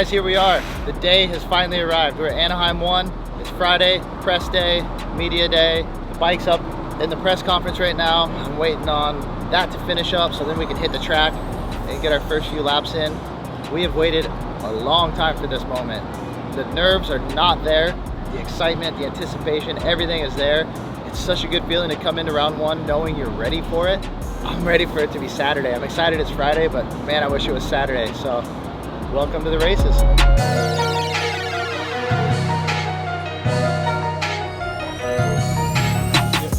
guys, here we are. The day has finally arrived. We're at Anaheim 1. It's Friday, press day, media day. The bike's up in the press conference right now. I'm waiting on that to finish up so then we can hit the track and get our first few laps in. We have waited a long time for this moment. The nerves are not there. The excitement, the anticipation, everything is there. It's such a good feeling to come into round one knowing you're ready for it. I'm ready for it to be Saturday. I'm excited it's Friday, but man, I wish it was Saturday. So welcome to the races.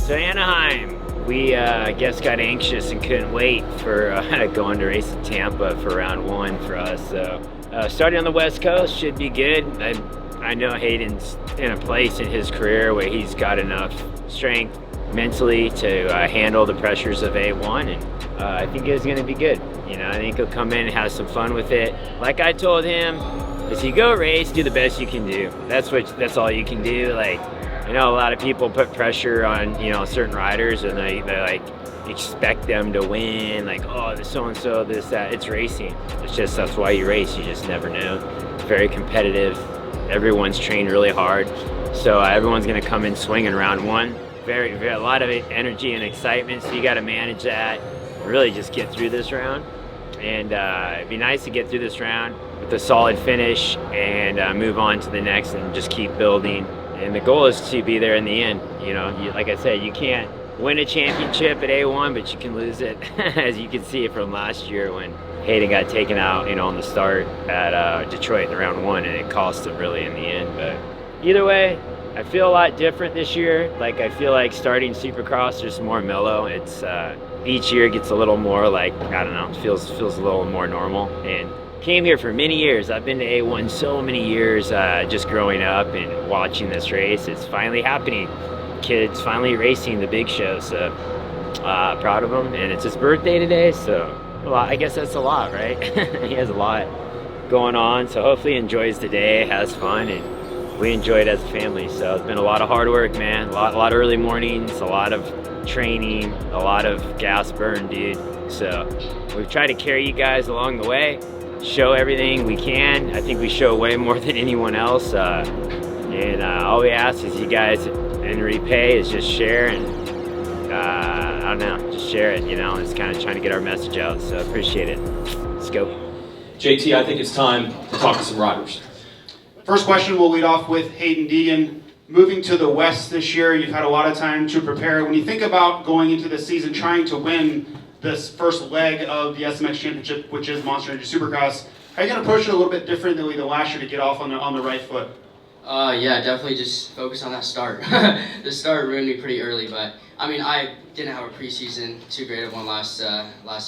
So Anaheim, we I guess got anxious and couldn't wait for going to race in Tampa for round one for us. So starting on the West Coast should be good. I know Hayden's in a place in his career where he's got enough strength mentally to handle the pressures of A1, and I think it's going to be good. You know, I think he'll come in and have some fun with it. Like I told him, as you go race, do the best you can do. That's all you can do. Like, I know a lot of people put pressure on, you know, certain riders, and they like expect them to win. Like, oh, this so-and-so, this, that. It's racing. It's just, that's why you race. You just never know. It's very competitive. Everyone's trained really hard. So everyone's going to come in swinging round one. A lot of energy and excitement, so you got to manage that, really just get through this round. And it'd be nice to get through this round with a solid finish and move on to the next and just keep building. And the goal is to be there in the end. You know, like I said, you can't win a championship at A1, but you can lose it, as you can see from last year when Haiden got taken out, you know, on the start at Detroit in round one, and it cost him really in the end. But either way, I feel a lot different this year. Like, I feel like starting Supercross is more mellow. It's each year gets a little more like, I don't know, feels a little more normal. And came here for many years. I've been to A1 so many years, just growing up and watching this race. It's finally happening. Kids finally racing the big show, so proud of him. And it's his birthday today, so I guess that's a lot, right? He has a lot going on, so hopefully he enjoys the day, has fun, and we enjoy it as a family. So it's been a lot of hard work, man. A lot of early mornings, a lot of training, a lot of gas burn, dude. So we've tried to carry you guys along the way, show everything we can. I think we show way more than anyone else. And all we ask is you guys, in repay, is just share and I don't know, just share it, you know. It's kind of trying to get our message out, so appreciate it. Let's go. JT, I think it's time to talk to some riders. First question we'll lead off with Haiden Deegan. Moving to the West this year, you've had a lot of time to prepare. When you think about going into the season trying to win this first leg of the SMX Championship, which is Monster Energy Supercross, how are you going to approach it a little bit differently than last year to get off on the right foot? Yeah, definitely just focus on that start. The start ruined me pretty early, but I mean, I didn't have a preseason too great of one last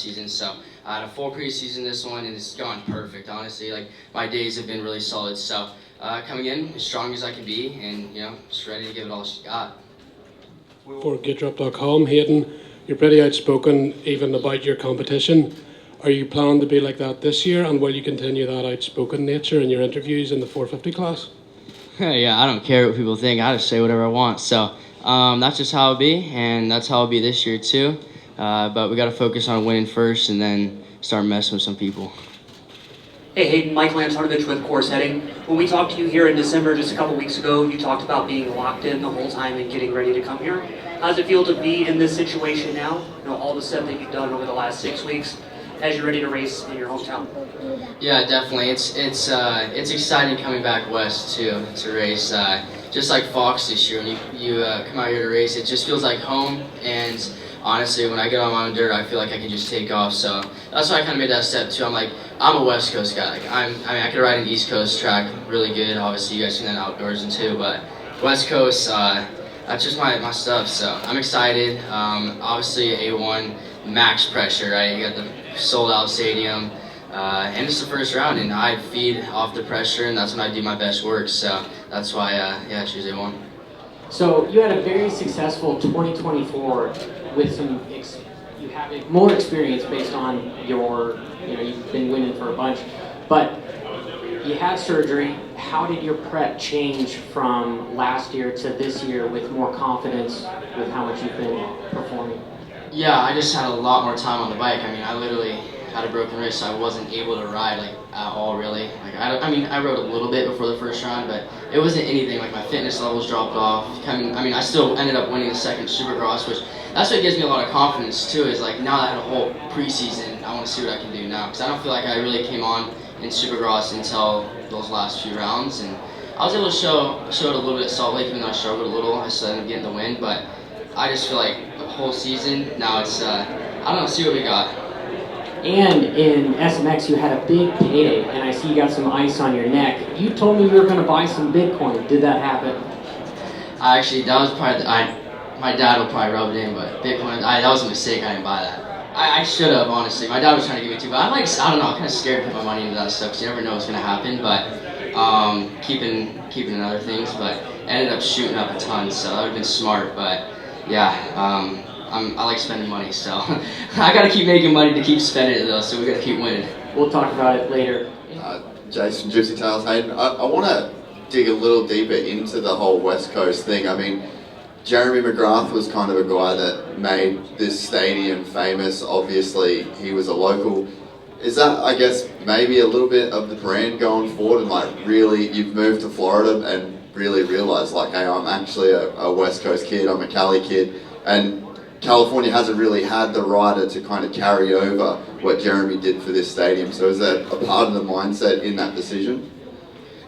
season, so I had a full preseason this one, and it's gone perfect, honestly. Like, my days have been really solid, so coming in as strong as I can be, and, you know, just ready to give it all she got. For GetDrop.com, Haiden, you're pretty outspoken even about your competition. Are you planning to be like that this year, and will you continue that outspoken nature in your interviews in the 450 class? Yeah, I don't care what people think. I just say whatever I want. So that's just how it'll be, and that's how it'll be this year too. But we got to focus on winning first, and then start messing with some people. Hey Hayden, Mike Lantarnovich with Course Heading. When we talked to you here in December just a couple weeks ago, you talked about being locked in the whole time and getting ready to come here. How does it feel to be in this situation now? You know, all the stuff that you've done over the last 6 weeks as you're ready to race in your hometown. Yeah, definitely. It's exciting coming back west to race. Just like Fox this year, when you come out here to race, it just feels like home. And honestly, when I get on my own dirt, I feel like I can just take off. So that's why I kind of made that step too. I'm like, I'm a West Coast guy. Like, I mean, I could ride an East Coast track really good. Obviously, you guys seen that outdoors and too. But West Coast, that's just my stuff. So I'm excited. Obviously, A1 max pressure, right? You got the sold out stadium. And it's the first round, and I feed off the pressure, and that's when I do my best work. So that's why, I choose A1. So you had a very successful 2024 with you have more experience based on you've been winning for a bunch, but you had surgery. How did your prep change from last year to this year with more confidence with how much you've been performing? Yeah, I just had a lot more time on the bike. I mean, I literally had a broken wrist, so I wasn't able to ride like at all really. Like I rode a little bit before the first round, but it wasn't anything. Like my fitness levels dropped off. I still ended up winning the second Supercross, which that's what gives me a lot of confidence too. Is like now that I had a whole preseason, I want to see what I can do now, because I don't feel like I really came on in Supercross until those last few rounds, and I was able to show it a little bit at Salt Lake, even though I struggled a little. I still ended up getting the win, but I just feel like the whole season now it's I don't know, see what we got. And in SMX, you had a big payday, and I see you got some ice on your neck. You told me you were going to buy some Bitcoin. Did that happen? That was probably my dad will probably rub it in, but Bitcoin, that was a mistake. I didn't buy that. I should have, honestly. My dad was trying to give me too, but I don't know. I'm kind of scared to put my money into that stuff because you never know what's going to happen. But keeping in other things, but ended up shooting up a ton, so that would have been smart. But yeah, I like spending money, so I got to keep making money to keep spending it though. So we got to keep winning. We'll talk about it later. Jason, Gypsy Tales, Haiden. I want to dig a little deeper into the whole West Coast thing. I mean, Jeremy McGrath was kind of a guy that made this stadium famous. Obviously, he was a local. Is that, I guess, maybe a little bit of the brand going forward, and like really you've moved to Florida and really realized like, hey, I'm actually a West Coast kid, I'm a Cali kid, and California hasn't really had the rider to kind of carry over what Jeremy did for this stadium. So is that a part of the mindset in that decision?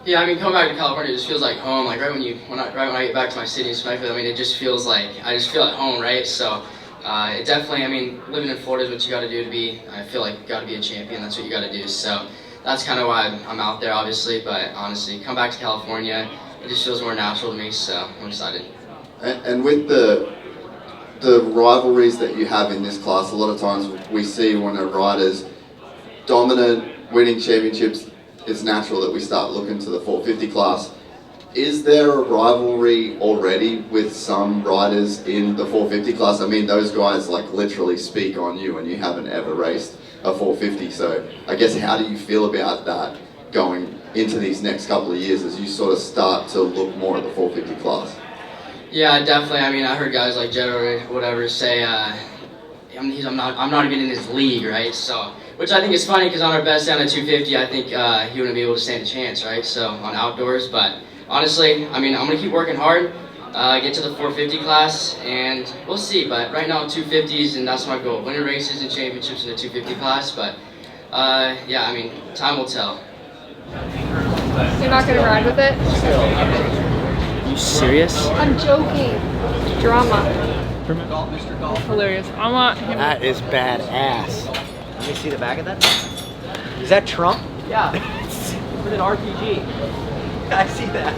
Yeah, I mean, coming back to California just feels like home. Like right when I get back to my city in Smithfield, I mean, it just feels like I just feel at home, right? So it definitely, I mean, living in Florida is what you got to do to be. I feel like you got to be a champion. That's what you got to do. So that's kind of why I'm out there, obviously. But honestly, come back to California, it just feels more natural to me. So I'm excited. And with the rivalries that you have in this class, a lot of times we see when a rider's dominant, winning championships, it's natural that we start looking to the 450 class. Is there a rivalry already with some riders in the 450 class? I mean, those guys like literally speak on you and you haven't ever raced a 450. So I guess how do you feel about that going into these next couple of years as you sort of start to look more at the 450 class? Yeah, definitely. I mean, I heard guys like Jed or whatever say, I'm not even in his league, right? So, which I think is funny because on our best down at 250, I think he wouldn't be able to stand a chance, right? So on outdoors, but honestly, I mean, I'm gonna keep working hard, get to the 450 class, and we'll see. But right now, 250s, and that's my goal: winning races and championships in the 250 class. But yeah, I mean, time will tell. You're not gonna ride with it? You serious? I'm joking. Drama. Hilarious. I want him. That is badass. Let me see the back of that. Is that Trump? Yeah. It's an RPG. I see that.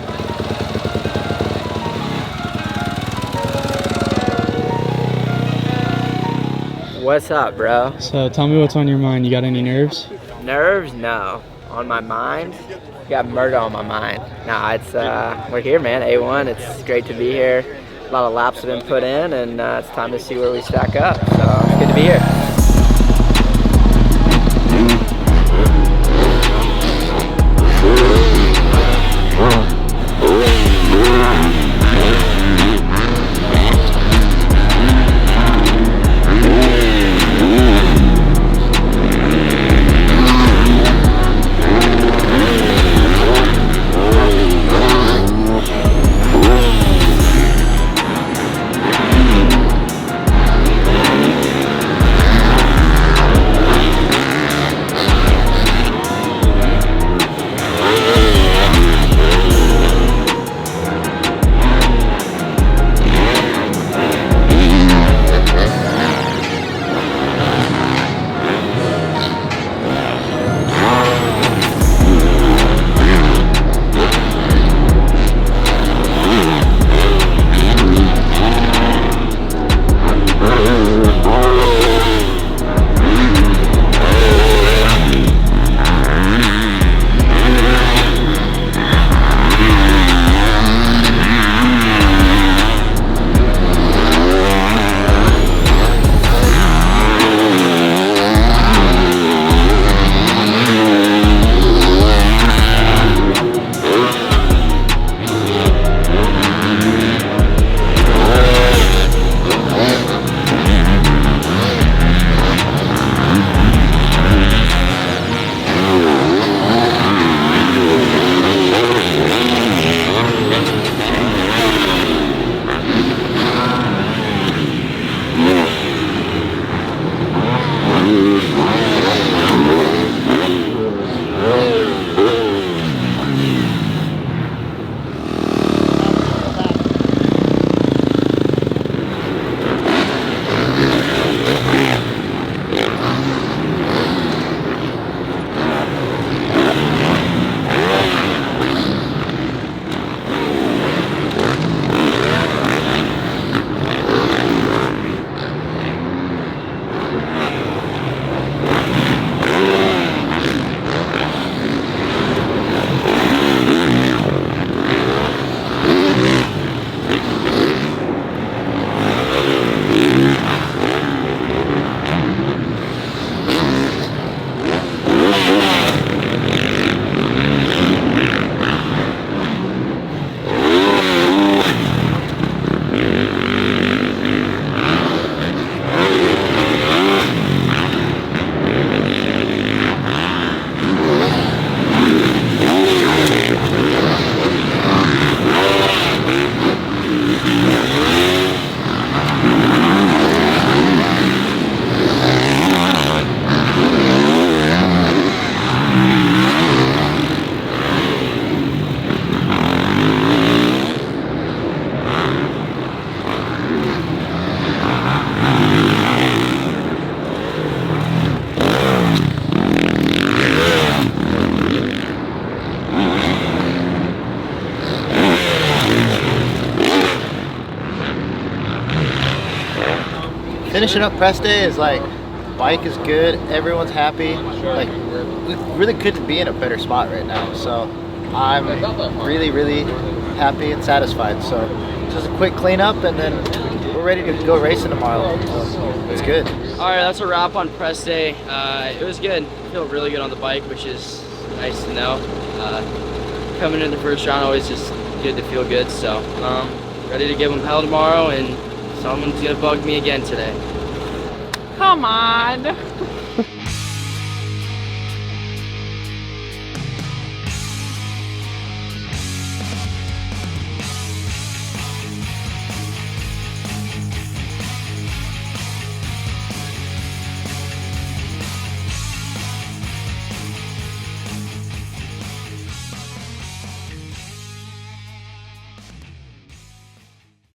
What's up, bro? So tell me what's on your mind. You got any nerves? Nerves? No. On my mind? Got murder on my mind. Nah, it's we're here, man. A1. It's great to be here. A lot of laps have been put in, and it's time to see where we stack up. So it's good to be here. finishing up press day is like, bike is good, everyone's happy. Like, we really couldn't be in a better spot right now. So I'm really, really happy and satisfied. So just a quick cleanup, and then we're ready to go racing tomorrow. So it's good. All right, that's a wrap on press day. It was good. I feel really good on the bike, which is nice to know. Coming in the first round, always just good to feel good. So ready to give them hell tomorrow, and someone's gonna bug me again today. Come on.